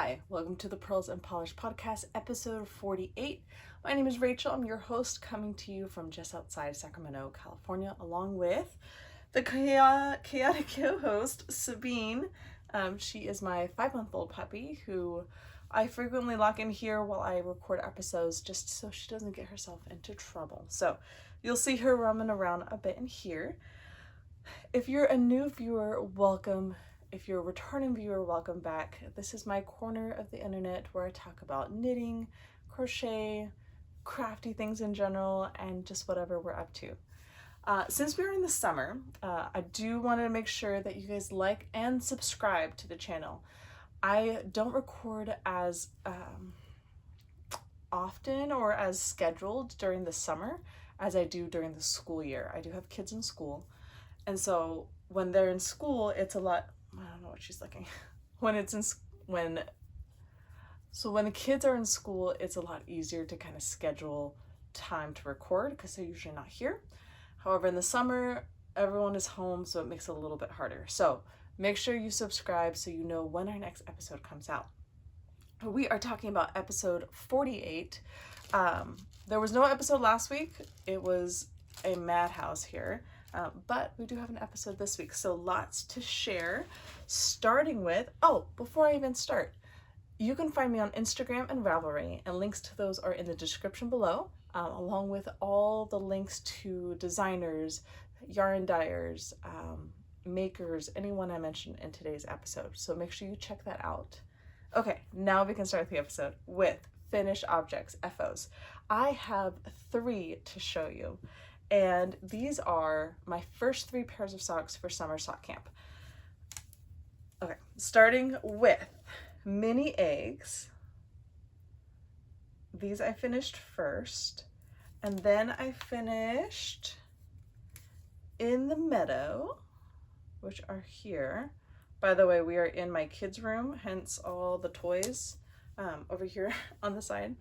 Hi, welcome to the Pearls and Polish Podcast, episode 48. My name is Rachel. I'm your host, coming to you from just outside Sacramento, California, along with the chaotic co-host, Sabine. She is my 5-month-old puppy who I frequently lock in here while I record episodes just so she doesn't get herself into trouble. So you'll see her roaming around a bit in here. If you're a new viewer, welcome. If you're a returning viewer, welcome back. This is my corner of the internet where I talk about knitting, crochet, crafty things in general, and just whatever we're up to. Since we're in the summer, I do want to make sure that you guys like and subscribe to the channel. I don't record as often or as scheduled during the summer as I do during the school year. I do have kids in school, and so when they're in school, it's a lot. I don't know what she's looking. When the kids are in school, it's a lot easier to kind of schedule time to record because they're usually not here. However, in the summer, everyone is home, so it makes it a little bit harder. So make sure you subscribe so you know when our next episode comes out. We are talking about episode 48. There was no episode last week. It was a madhouse here. But we do have an episode this week, so lots to share. Starting with, before I even start, you can find me on Instagram and Ravelry, and links to those are in the description below, along with all the links to designers, yarn dyers, makers, anyone I mentioned in today's episode. So make sure you check that out. Okay, now we can start the episode with finished objects, FOs. I have 3 to show you. And these are my first 3 pairs of socks for summer sock camp. Okay, starting with mini eggs. These I finished first. And then I finished in the meadow, which are here. By the way, we are in my kids' room, hence all the toys over here on the side.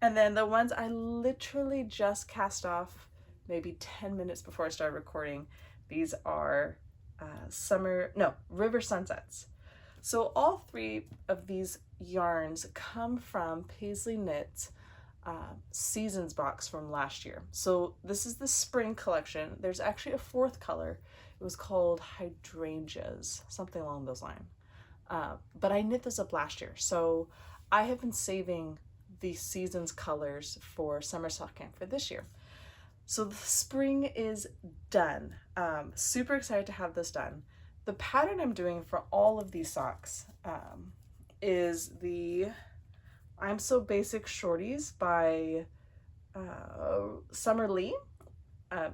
And then the ones I literally just cast off maybe 10 minutes before I started recording. These are River Sunsets. So all 3 of these yarns come from Pasley Knits Seasons box from last year. So this is the spring collection. There's actually a 4th color. It was called Hydrangeas, something along those lines. But I knit this up last year. So I have been saving the Seasons colors for summer sock camp for this year. So the spring is done. Super excited to have this done. The pattern I'm doing for all of these socks is the I'm So Basic Shorties by Summer Lee.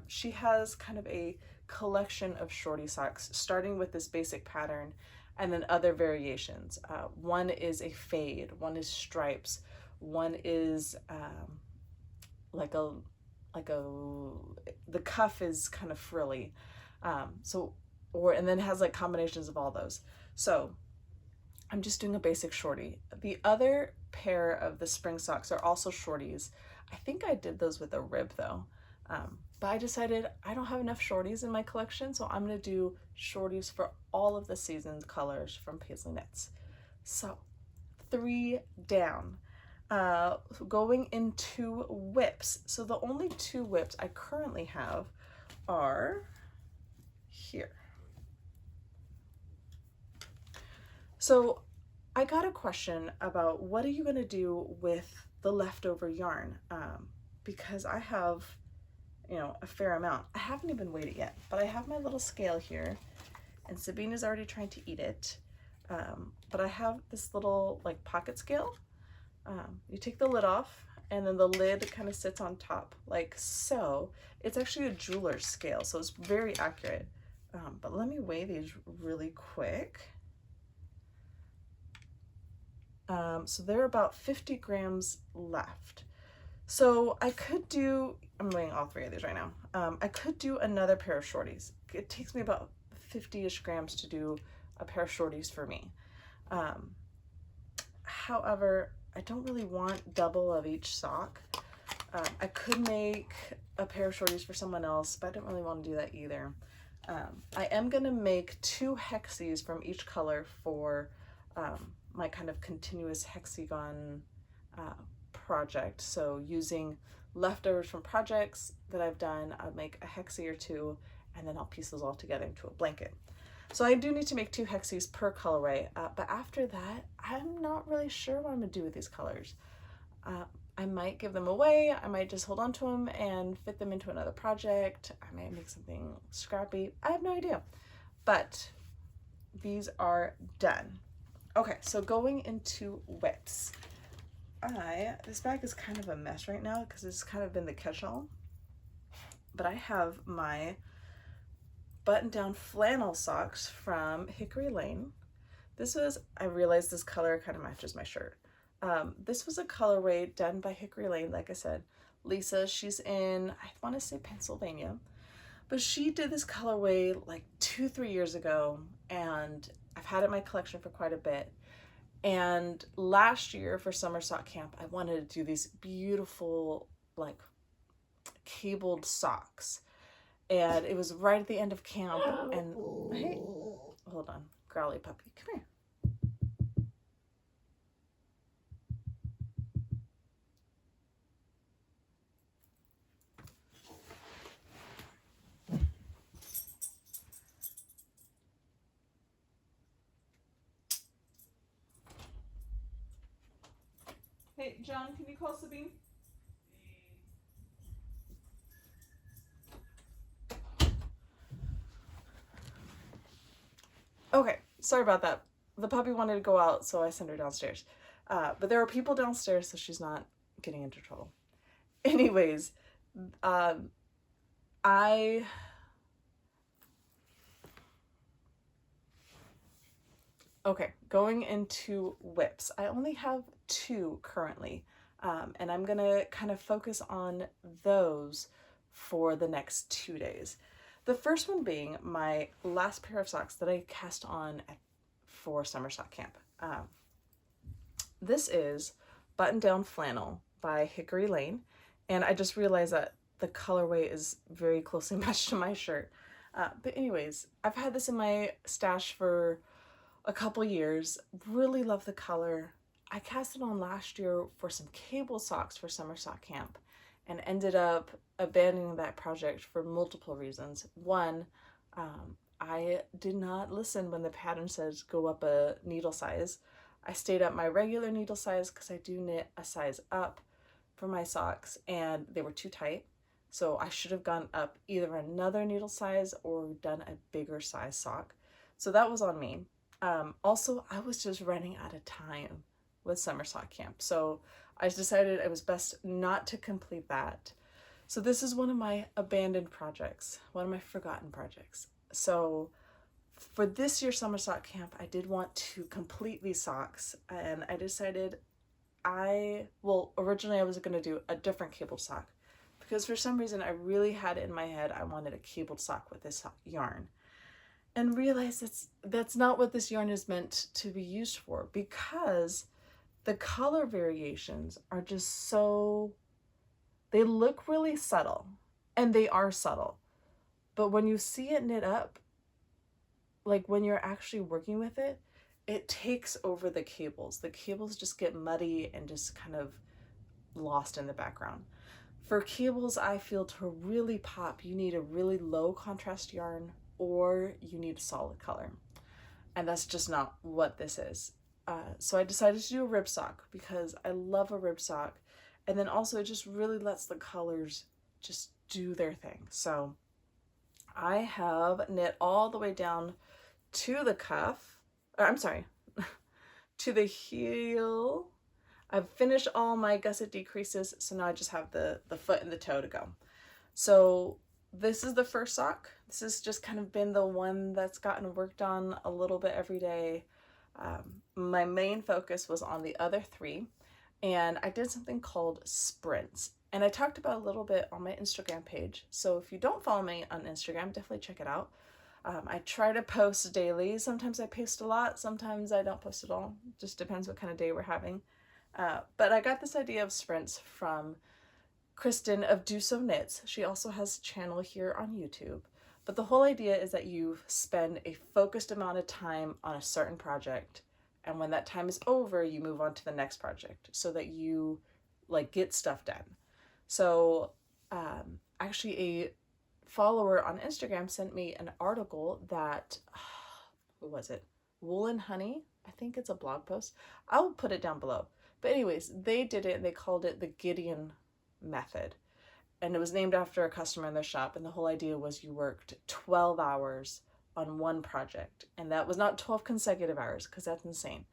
She has kind of a collection of shorty socks, starting with this basic pattern and then other variations. One is a fade, one is stripes, one is the cuff is kind of frilly, and then it has like combinations of all those. So I'm just doing a basic shorty. The other pair of the spring socks are also shorties. I think I did those with a rib though, but I decided I don't have enough shorties in my collection, so I'm gonna do shorties for all of the season's colors from Pasley Knits. So 3 down. Going into whips. So the only 2 whips I currently have are here. So I got a question about what are you going to do with the leftover yarn? Because I have, a fair amount. I haven't even weighed it yet, but I have my little scale here, and Sabine is already trying to eat it. But I have this little like pocket scale. You take the lid off, and then the lid kind of sits on top like so. It's actually a jeweler's scale, so it's very accurate. But let me weigh these really quick. So they're about 50 grams left. So I could do, I'm weighing all 3 of these right now. I could do another pair of shorties. It takes me about 50-ish grams to do a pair of shorties for me. However, I don't really want double of each sock. I could make a pair of shorties for someone else, but I don't really want to do that either. I am going to make 2 hexies from each color for my kind of continuous hexagon project. So using leftovers from projects that I've done, I'll make a hexie or two, and then I'll piece those all together into a blanket. So I do need to make 2 hexies per colorway, but after that, I'm not really sure what I'm gonna do with these colors. I might give them away, I might just hold on to them and fit them into another project, I might make something scrappy, I have no idea. But these are done. Okay, so going into whips. This bag is kind of a mess right now because it's kind of been the catch-all, but I have my button-down flannel socks from Hickory Lane. This was, I realized this color kind of matches my shirt. This was a colorway done by Hickory Lane, like I said. Lisa, she's in, I want to say Pennsylvania, but she did this colorway like 2-3 years ago, and I've had it in my collection for quite a bit. And last year for summer sock camp, I wanted to do these beautiful like cabled socks, and it was right at the end of camp. And hey, hold on, growly puppy, come here. Hey, John, can you call Sabine? Okay, sorry about that. The puppy wanted to go out, so I sent her downstairs. But there are people downstairs, so she's not getting into trouble. Anyways, okay, going into whips. I only have 2 currently, and I'm gonna kind of focus on those for the next 2 days. The first one being my last pair of socks that I cast on for summer sock camp. This is Button Down Flannel by Hickory Lane, and I just realized that the colorway is very closely matched to my shirt. But anyways, I've had this in my stash for a couple years, really love the color. I cast it on last year for some cable socks for summer sock camp and ended up abandoning that project for multiple reasons. One, I did not listen when the pattern says go up a needle size. I stayed at my regular needle size because I do knit a size up for my socks, and they were too tight. So I should have gone up either another needle size or done a bigger size sock. So that was on me. Also, I was just running out of time with summer sock camp, so I decided it was best not to complete that. So this is one of my abandoned projects, one of my forgotten projects. So for this year's summer sock camp, I did want to complete these socks, and I decided originally I was going to do a different cable sock because for some reason I really had it in my head I wanted a cabled sock with this yarn. And realize that's not what this yarn is meant to be used for, because the color variations are just so, they look really subtle, and they are subtle, but when you see it knit up, like when you're actually working with it, it takes over the cables. The cables just get muddy and just kind of lost in the background. For cables, I feel to really pop, you need a really low contrast yarn, or you need a solid color, and that's just not what this is. So I decided to do a rib sock because I love a rib sock, and then also it just really lets the colors just do their thing. So I have knit all the way down to the cuff, to the heel. I've finished all my gusset decreases, so now I just have the foot and the toe to go. So this is the first sock. This has just kind of been the one that's gotten worked on a little bit every day. My main focus was on the other 3, and I did something called sprints, and I talked about a little bit on my Instagram page. So if you don't follow me on Instagram, definitely check it out. I try to post daily. Sometimes I post a lot, sometimes I don't post at all. Just depends what kind of day we're having. But I got this idea of sprints from Kristen of Do So Knits. She also has a channel here on YouTube. But the whole idea is that you spend a focused amount of time on a certain project, And when that time is over, you move on to the next project so that you like get stuff done. So actually a follower on Instagram sent me an article that, who was it? Wool and Honey. I think it's a blog post. I'll put it down below. But anyways, they did it and they called it the Gideon method. And it was named after a customer in their shop. And the whole idea was you worked 12 hours on one project. And that was not 12 consecutive hours, because that's insane.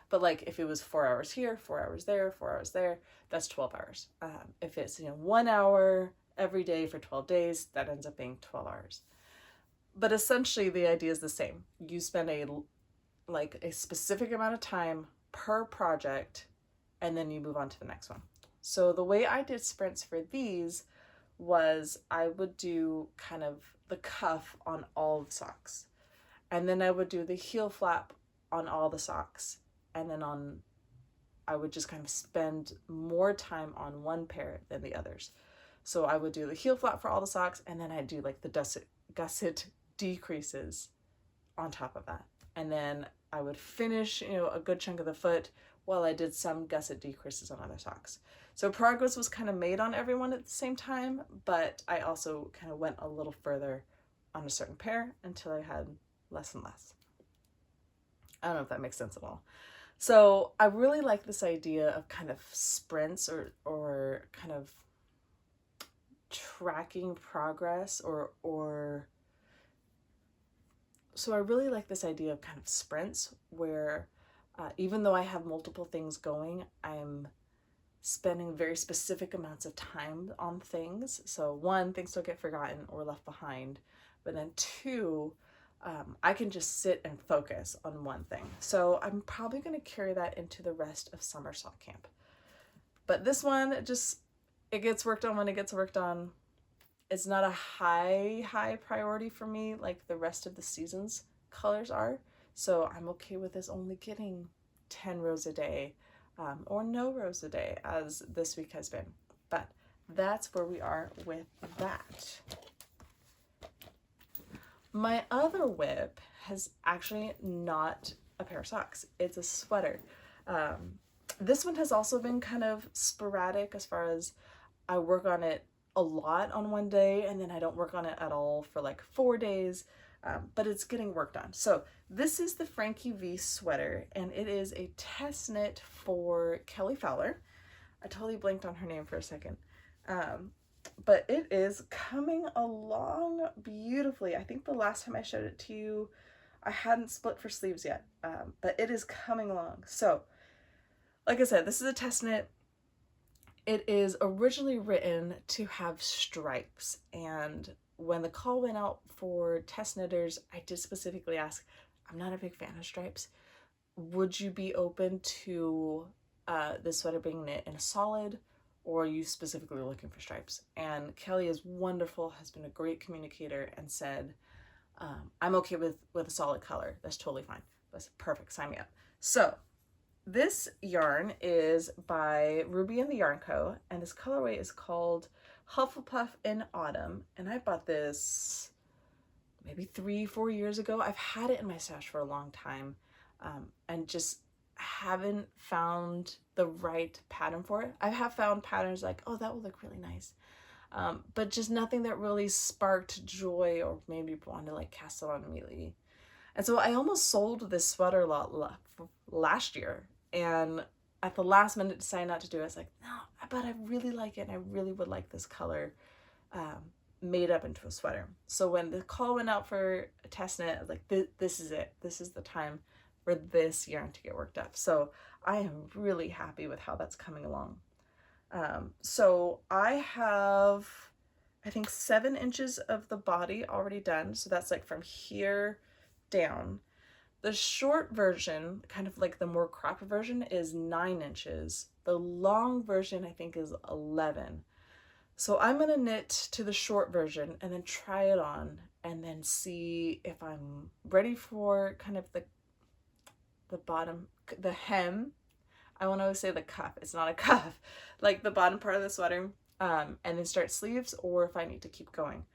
But like if it was 4 hours here, 4 hours there, 4 hours there, that's 12 hours. If it's 1 hour every day for 12 days, that ends up being 12 hours. But essentially the idea is the same. You spend a specific amount of time per project, and then you move on to the next one. So the way I did sprints for these was I would do kind of the cuff on all the socks. And then I would do the heel flap on all the socks. And then I would just kind of spend more time on one pair than the others. So I would do the heel flap for all the socks, and then I'd do like the gusset decreases on top of that. And then I would finish, a good chunk of the foot while I did some gusset decreases on other socks. So progress was kind of made on everyone at the same time, but I also kind of went a little further on a certain pair until I had less and less. I don't know if that makes sense at all. So I really like this idea of kind of sprints or kind of tracking progress so I really like this idea of kind of sprints where even though I have multiple things going, I'm spending very specific amounts of time on things. So one, things don't get forgotten or left behind, but then two, I can just sit and focus on one thing. So I'm probably going to carry that into the rest of summer sock camp. But this one, it gets worked on when it gets worked on. It's not a high priority for me like the rest of the season's colors are. So I'm okay with this only getting 10 rows a day or no rows a day as this week has been. But that's where we are with that. My other whip has actually not a pair of socks. It's a sweater. This one has also been kind of sporadic as far as I work on it a lot on one day and then I don't work on it at all for like 4 days, but it's getting worked on. So this is the Frankie V Sweater, and it is a test knit for Kelly Fowler. I totally blanked on her name for a second. But it is coming along beautifully. I think the last time I showed it to you, I hadn't split for sleeves yet, but it is coming along. So like I said, this is a test knit. It is originally written to have stripes, and when the call went out for test knitters, I did specifically ask, I'm not a big fan of stripes. Would you be open to this sweater being knit in a solid, or are you specifically looking for stripes? And Kelly is wonderful, has been a great communicator, and said, I'm okay with a solid color. That's totally fine. That's perfect. Sign me up. So this yarn is by Ruby and the Yarn Co. And this colorway is called Hufflepuff in Autumn. And I bought this maybe 3-4 years ago. I've had it in my stash for a long time and just haven't found the right pattern for it. I have found patterns like, oh, that would look really nice. But just nothing that really sparked joy or made me want to like cast it on immediately. And so I almost sold this sweater last year, and at the last minute decided not to do it. I was like, no, but I really like it, and I really would like this color made up into a sweater. So when the call went out for a test knit, I was like, this is it. This is the time for this yarn to get worked up. So I am really happy with how that's coming along. So I have, I think 7 inches of the body already done. So that's like from here down. The short version, kind of like the more cropped version, is 9 inches. The long version I think is 11. So I'm gonna knit to the short version and then try it on and then see if I'm ready for kind of the bottom, the hem. I want to say the cuff. It's not a cuff, like the bottom part of the sweater, and then start sleeves, or if I need to keep going.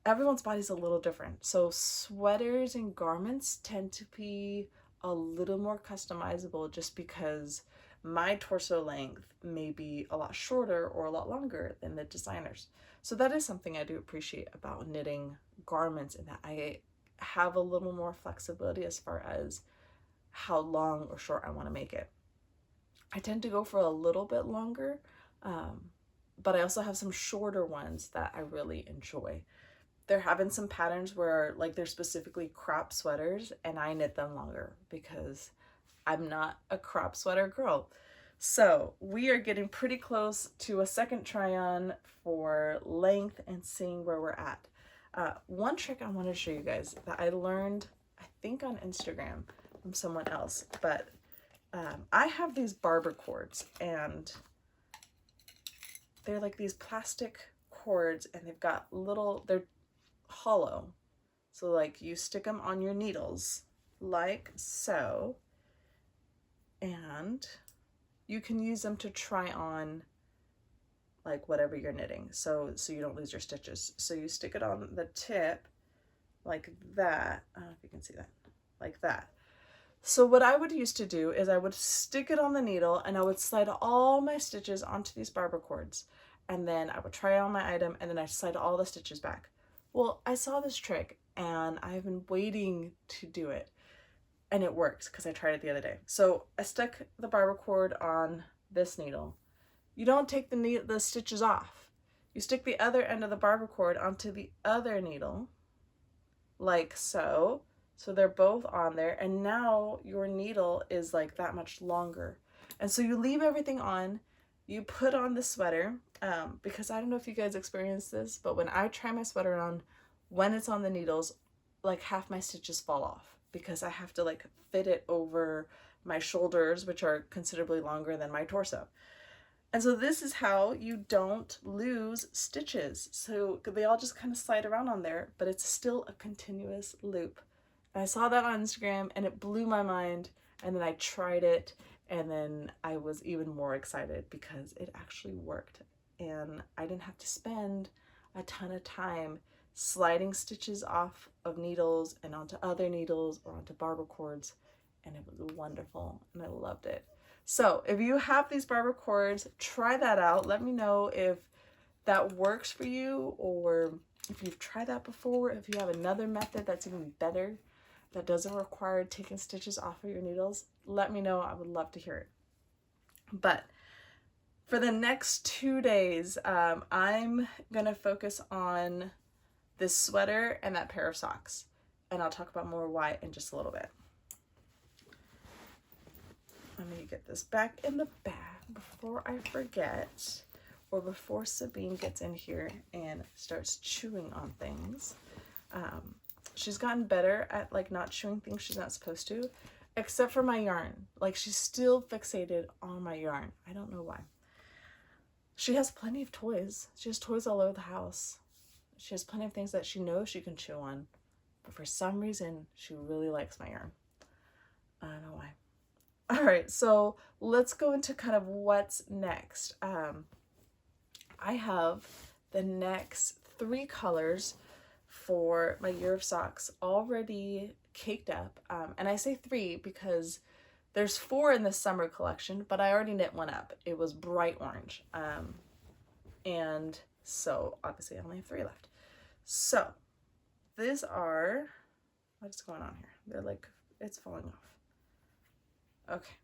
Everyone's body's a little different. So sweaters and garments tend to be a little more customizable just because my torso length may be a lot shorter or a lot longer than the designers. So that is something I do appreciate about knitting garments, in that I have a little more flexibility as far as how long or short I want to make it. I tend to go for a little bit longer, but I also have some shorter ones that I really enjoy. There have been some patterns where like they're specifically crop sweaters and I knit them longer because I'm not a crop sweater girl. So we are getting pretty close to a second try on for length and seeing where we're at. One trick I want to show you guys that I learned, I think on Instagram from someone else, but I have these barber cords, and they're like these plastic cords, and they've got little, they're hollow. So like you stick them on your needles like so, and you can use them to try on like whatever you're knitting, so you don't lose your stitches. So you stick it on the tip like that. I don't know if you can see that, like that. So what I would used to do is I would stick it on the needle and I would slide all my stitches onto these barber cords, and then I would try on my item and then I'd slide all the stitches back. Well, I saw this trick and I've been waiting to do it, and it works because I tried it the other day. So I stuck the barber cord on this needle. You don't take the stitches off. You stick the other end of the barber cord onto the other needle like so. So they're both on there, and now your needle is like that much longer. And so you leave everything on, you put on the sweater, because I don't know if you guys experience this, but when I try my sweater on, when it's on the needles, like half my stitches fall off because I have to like fit it over my shoulders, which are considerably longer than my torso. And so this is how you don't lose stitches. So they all just kind of slide around on there, but it's still a continuous loop. I saw that on Instagram and it blew my mind, and then I tried it, and then I was even more excited because it actually worked, and I didn't have to spend a ton of time sliding stitches off of needles and onto other needles or onto barber cords, and it was wonderful and I loved it. So if you have these barber cords, try that out. Let me know if that works for you, or if you've tried that before, if you have another method that's even better, that doesn't require taking stitches off of your needles. Let me know. I would love to hear it. But for the next 2 days, I'm gonna focus on this sweater and that pair of socks, and I'll talk about more why in just a little bit. Let me get this back in the bag before I forget, or before Sabine gets in here and starts chewing on things. She's gotten better at like not chewing things she's not supposed to, except for my yarn. Like she's still fixated on my yarn. I don't know why. She has plenty of toys. She has toys all over the house. She has plenty of things that she knows she can chew on, but for some reason she really likes my yarn. I don't know why. All right, so let's go into kind of what's next. I have the next 3 colors for my year of socks already caked up. And I say 3 because there's 4 in the summer collection, but I already knit one up. It was bright orange. And so obviously I only have 3 left. So these are, what's going on here? They're like, it's falling off. Okay.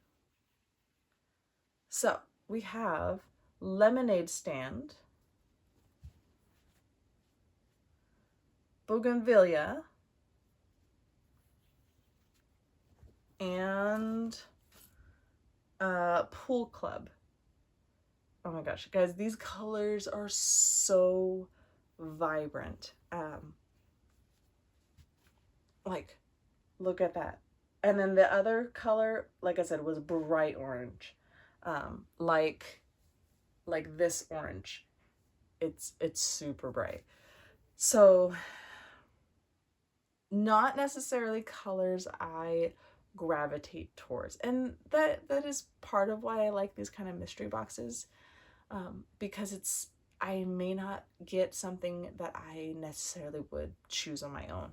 So we have Lemonade Stand, Bougainvillea, and Pool Club. Oh my gosh, guys, these colors are so vibrant. Like, look at that. And then the other color, like I said, was bright orange. Like this orange. It's super bright. So not necessarily colors I gravitate towards, and that is part of why I like these kind of mystery boxes, because I may not get something that I necessarily would choose on my own.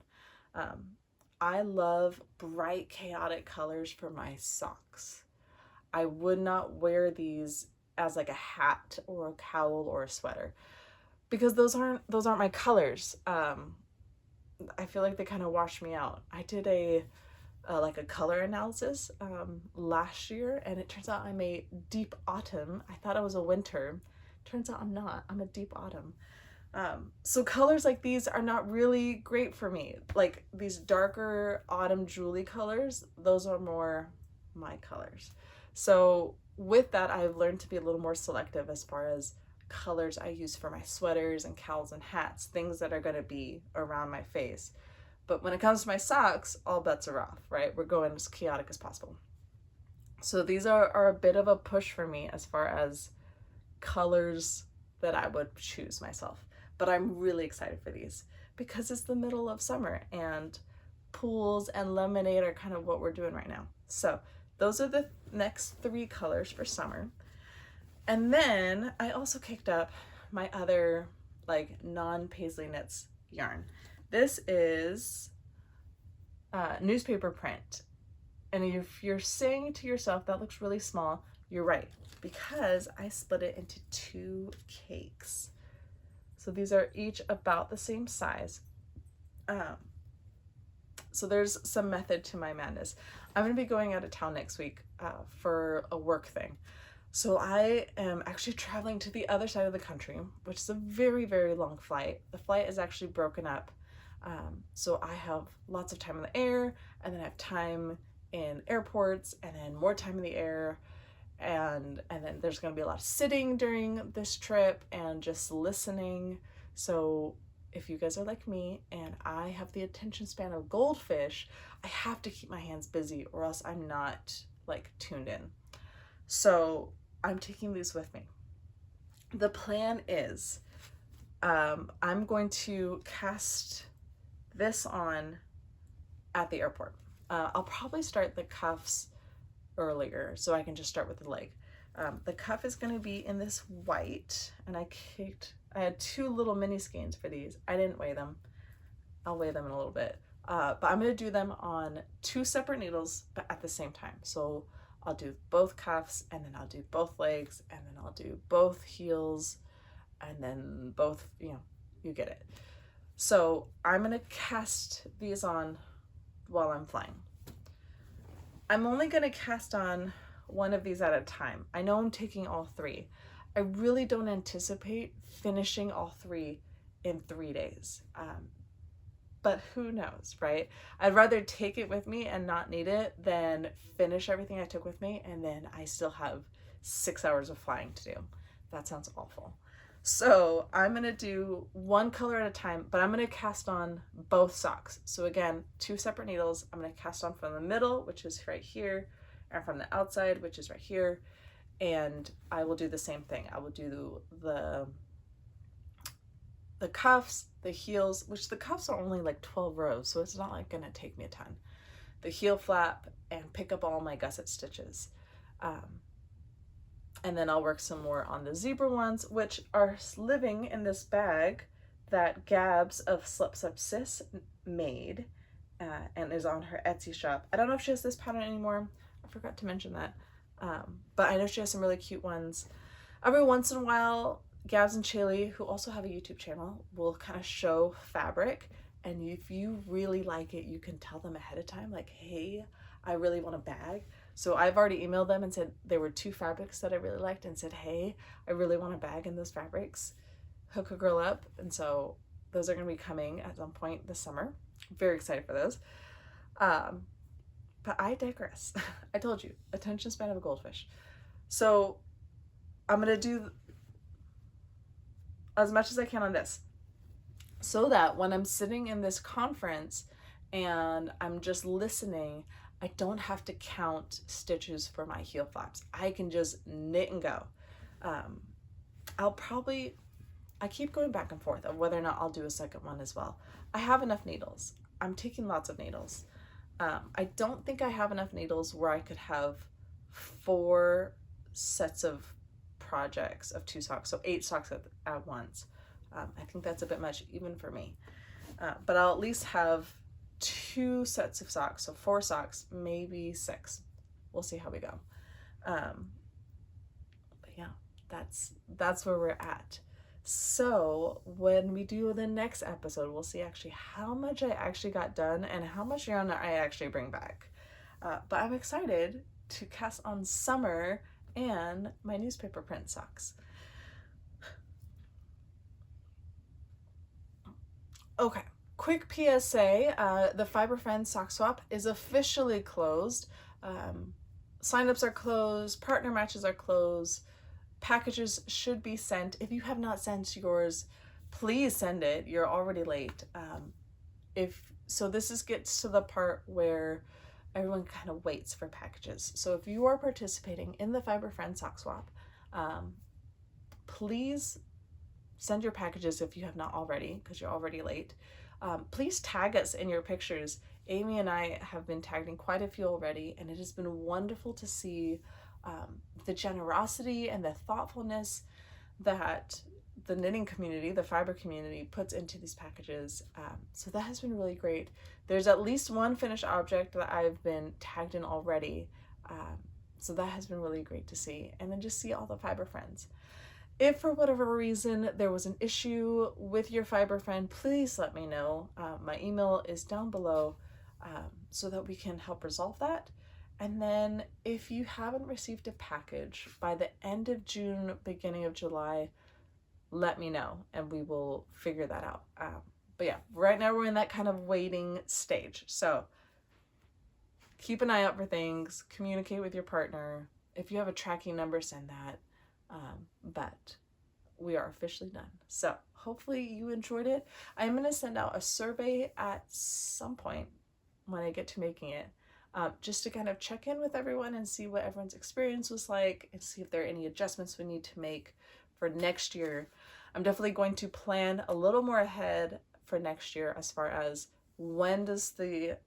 I love bright, chaotic colors for my socks. I would not wear these as like a hat or a cowl or a sweater because those aren't my colors. I feel like they kind of wash me out. I did a like a color analysis last year, and it turns out I'm a deep autumn. I thought I was a winter. Turns out I'm not. I'm a deep autumn. So colors like these are not really great for me. Like these darker autumn jewelry colors, those are more my colors. So with that, I've learned to be a little more selective as far as colors I use for my sweaters and cowls and hats, things that are going to be around my face. But when it comes to my socks, all bets are off, right? We're going as chaotic as possible. So these are a bit of a push for me as far as colors that I would choose myself. But I'm really excited for these because it's the middle of summer and pools and lemonade are kind of what we're doing right now. So those are the next 3 colors for summer. And then I also kicked up my other like non-Pasley knits yarn. This is newspaper print. And if you're saying to yourself, that looks really small, you're right, because I split it into 2 cakes. So these are each about the same size. So there's some method to my madness. I'm going to be going out of town next week for a work thing. So I am actually traveling to the other side of the country, which is a very, very long flight. The flight is actually broken up. So I have lots of time in the air, and then I have time in airports, and then more time in the air. And then there's going to be a lot of sitting during this trip and just listening. So if you guys are like me and I have the attention span of goldfish, I have to keep my hands busy or else I'm not like tuned in. So I'm taking these with me. The plan is I'm going to cast this on at the airport. I'll probably start the cuffs earlier so I can just start with the leg. The cuff is going to be in this white, and I had 2 little mini skeins for these. I didn't weigh them. I'll weigh them in a little bit. But I'm going to do them on 2 separate needles, but at the same time. So I'll do both cuffs, and then I'll do both legs, and then I'll do both heels, and then both, you get it. So I'm going to cast these on while I'm flying. I'm only going to cast on one of these at a time. I know I'm taking all 3. I really don't anticipate finishing all 3 in 3 days. But who knows, right? I'd rather take it with me and not need it than finish everything I took with me and then I still have 6 hours of flying to do. That sounds awful. So I'm going to do 1 color at a time, but I'm going to cast on both socks. So again, 2 separate needles. I'm going to cast on from the middle, which is right here, and from the outside, which is right here. And I will do the same thing. I will do the cuffs, the heels, which the cuffs are only like 12 rows, so it's not like going to take me a ton. The heel flap, and pick up all my gusset stitches. And then I'll work some more on the zebra ones, which are living in this bag that Gabs of Slips Up Sis made and is on her Etsy shop. I don't know if she has this pattern anymore. I forgot to mention that. But I know she has some really cute ones. Every once in a while, Gabs and Chaylee, who also have a YouTube channel, will kind of show fabric. And if you really like it, you can tell them ahead of time, like, hey, I really want a bag. So I've already emailed them and said there were 2 fabrics that I really liked and said, hey, I really want a bag in those fabrics. Hook a girl up. And so those are going to be coming at some point this summer. I'm very excited for those. But I digress. I told you, attention span of a goldfish. So I'm going to do as much as I can on this so that when I'm sitting in this conference and I'm just listening, I don't have to count stitches for my heel flaps. I can just knit and go. I keep going back and forth of whether or not I'll do a second one as well. I have enough needles. I'm taking lots of needles. I don't think I have enough needles where I could have 4 sets of projects of 2 socks, so 8 socks at once. I think that's a bit much even for me. But I'll at least have 2 sets of socks, so 4 socks, maybe 6. We'll see how we go. But yeah, that's where we're at. So when we do the next episode, we'll see actually how much I actually got done and how much yarn I actually bring back. But I'm excited to cast on summer and my newspaper print socks. Okay, quick PSA, the Fiber Friends sock swap is officially closed. Signups are closed, partner matches are closed, packages should be sent. If you have not sent yours, please send it. You're already late. This gets to the part where everyone kind of waits for packages. So if you are participating in the Fiber Friends sock swap, please send your packages if you have not already, because you're already late. Please tag us in your pictures. Amy and I have been tagged in quite a few already, and it has been wonderful to see the generosity and the thoughtfulness that the knitting community, the fiber community, puts into these packages. So that has been really great. There's at least one finished object that I've been tagged in already. So that has been really great to see. And then just see all the fiber friends. If for whatever reason there was an issue with your fiber friend, please let me know. My email is down below so that we can help resolve that. And then if you haven't received a package by the end of June, beginning of July, let me know and we will figure that out. But yeah, right now we're in that kind of waiting stage. So keep an eye out for things, communicate with your partner. If you have a tracking number, send that. But we are officially done. So hopefully you enjoyed it. I'm going to send out a survey at some point when I get to making it, just to kind of check in with everyone and see what everyone's experience was like and see if there are any adjustments we need to make for next year. I'm definitely going to plan a little more ahead for next year as far as when does the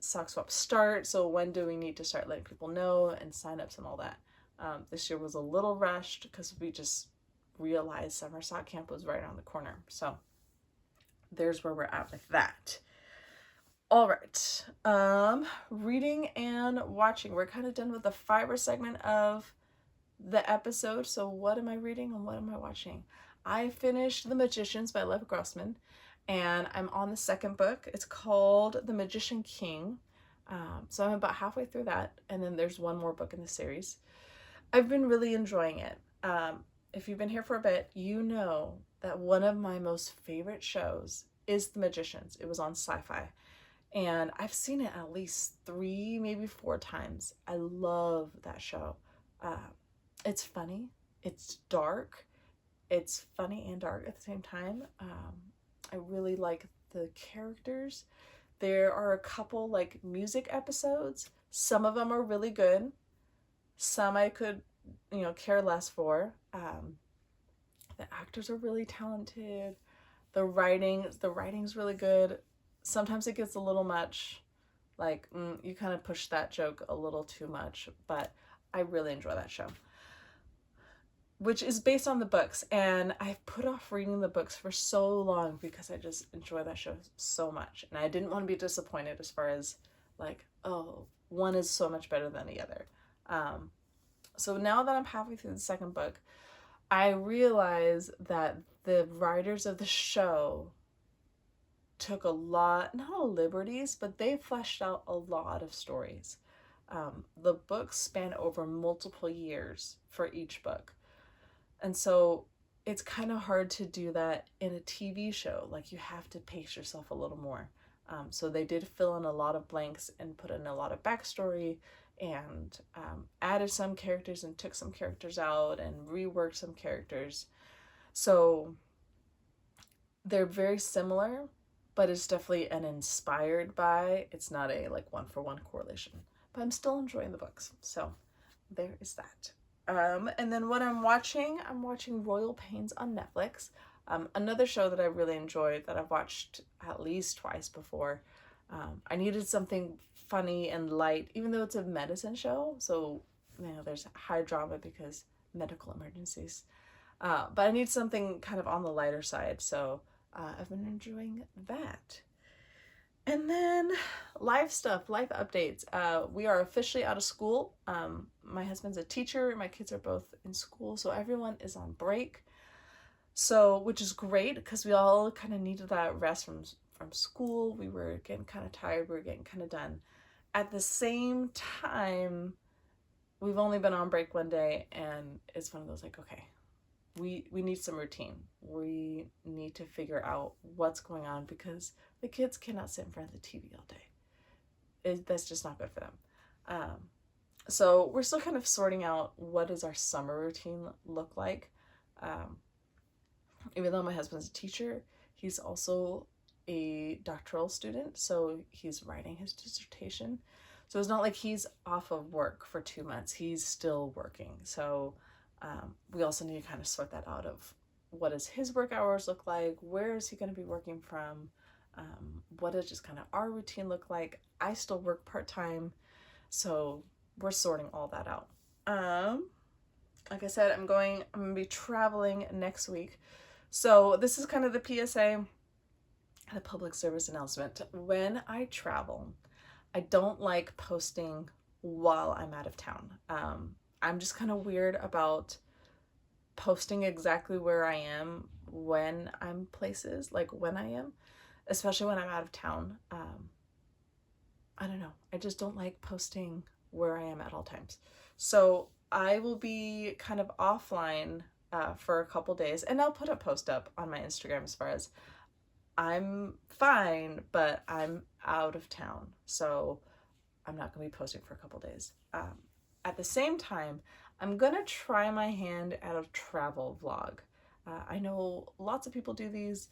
sock swap start, so when do we need to start letting people know and signups and all that. This year was a little rushed because we just realized summer sock camp was right around the corner. So there's where we're at with that. All right, reading and watching. We're kind of done with the fiber segment of the episode. So what am I reading and what am I watching? I finished The Magicians by Lev Grossman, and I'm on the second book. It's called The Magician King. So I'm about halfway through that, and then there's one more book in the series. I've been really enjoying it. If you've been here for a bit, you know that one of my most favorite shows is The Magicians. It was on Sci-Fi, and I've seen it at least 3, maybe 4 times. I love that show. It's funny, it's dark, it's funny and dark at the same time. I really like the characters. There are a couple like music episodes. Some of them are really good. Some I could, care less for. The actors are really talented. The writing's really good. Sometimes it gets a little much, like you kind of push that joke a little too much, but I really enjoy that show, which is based on the books, and I've put off reading the books for so long because I just enjoy that show so much, and I didn't want to be disappointed as far as like, oh, one is so much better than the other. So now that I'm halfway through the second book, I realize that the writers of the show took a lot, not all liberties, but they fleshed out a lot of stories. The books span over multiple years for each book. And so it's kind of hard to do that in a TV show. Like, you have to pace yourself a little more. So they did fill in a lot of blanks and put in a lot of backstory and added some characters and took some characters out and reworked some characters. So they're very similar, but it's definitely an inspired by. It's not a like one-for-one correlation. But I'm still enjoying the books. So there is that. And then what I'm watching Royal Pains on Netflix. Another show that I really enjoyed that I've watched at least twice before. I needed something funny and light, even though it's a medicine show. So, there's high drama because medical emergencies. But I need something kind of on the lighter side. So I've been enjoying that. And then life stuff, life updates. We are officially out of school. My husband's a teacher. My kids are both in school, so everyone is on break. So, which is great because we all kind of needed that rest from school. We were getting kind of tired. We were getting kind of done. At the same time, we've only been on break one day, and it's one of those like, okay, we need some routine. We need to figure out what's going on because the kids cannot sit in front of the TV all day. That's just not good for them. So we're still kind of sorting out what does our summer routine look like. Even though my husband's a teacher, he's also a doctoral student, so he's writing his dissertation. So it's not like he's off of work for 2 months. He's still working. So we also need to kind of sort that out of what does his work hours look like? Where is he going to be working from? What does just kind of our routine look like? I still work part-time, so we're sorting all that out. Like I said, I'm going to be traveling next week. So this is kind of the PSA, the public service announcement. When I travel, I don't like posting while I'm out of town. I'm just kind of weird about posting exactly where I am when I'm places, like when I am, especially when I'm out of town. I don't know. I just don't like posting where I am at all times. So I will be kind of offline for a couple days, and I'll put a post up on my Instagram as far as I'm fine, but I'm out of town, so I'm not going to be posting for a couple days. At the same time, I'm going to try my hand at a travel vlog. I know lots of people do these.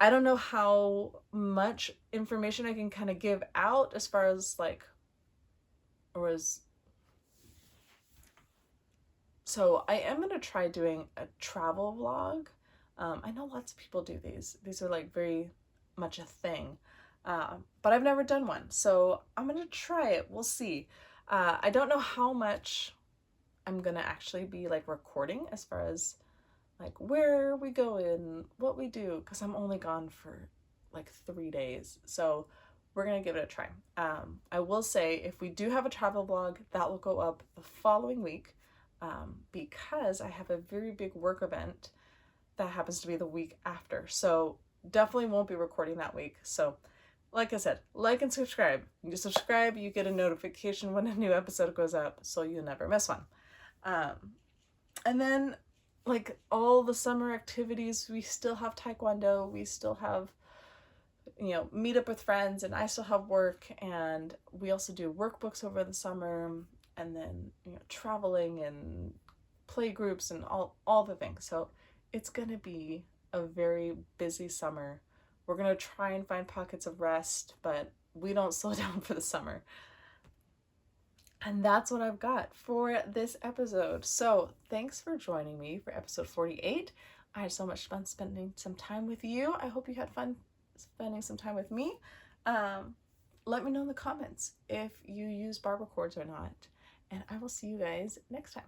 I don't know how much information I can kind of give out as far as like, or as, so I am going to try doing a travel vlog. I know lots of people do these. These are like very much a thing. But I've never done one. So I'm going to try it. We'll see. I don't know how much I'm going to actually be like recording as far as like where we go and what we do, because I'm only gone for like 3 days. So we're going to give it a try. I will say if we do have a travel vlog, that will go up the following week because I have a very big work event that happens to be the week after. So definitely won't be recording that week. So like I said, like and subscribe. You subscribe, you get a notification when a new episode goes up, so you never miss one. And then like all the summer activities, we still have taekwondo, we still have, you know, meet up with friends, and I still have work, and we also do workbooks over the summer, and then, you know, traveling and play groups and all the things. So it's gonna be a very busy summer. We're gonna try and find pockets of rest, but we don't slow down for the summer. And that's what I've got for this episode. So thanks for joining me for episode 48. I had so much fun spending some time with you. I hope you had fun spending some time with me. Let me know in the comments if you use barber cords or not. And I will see you guys next time.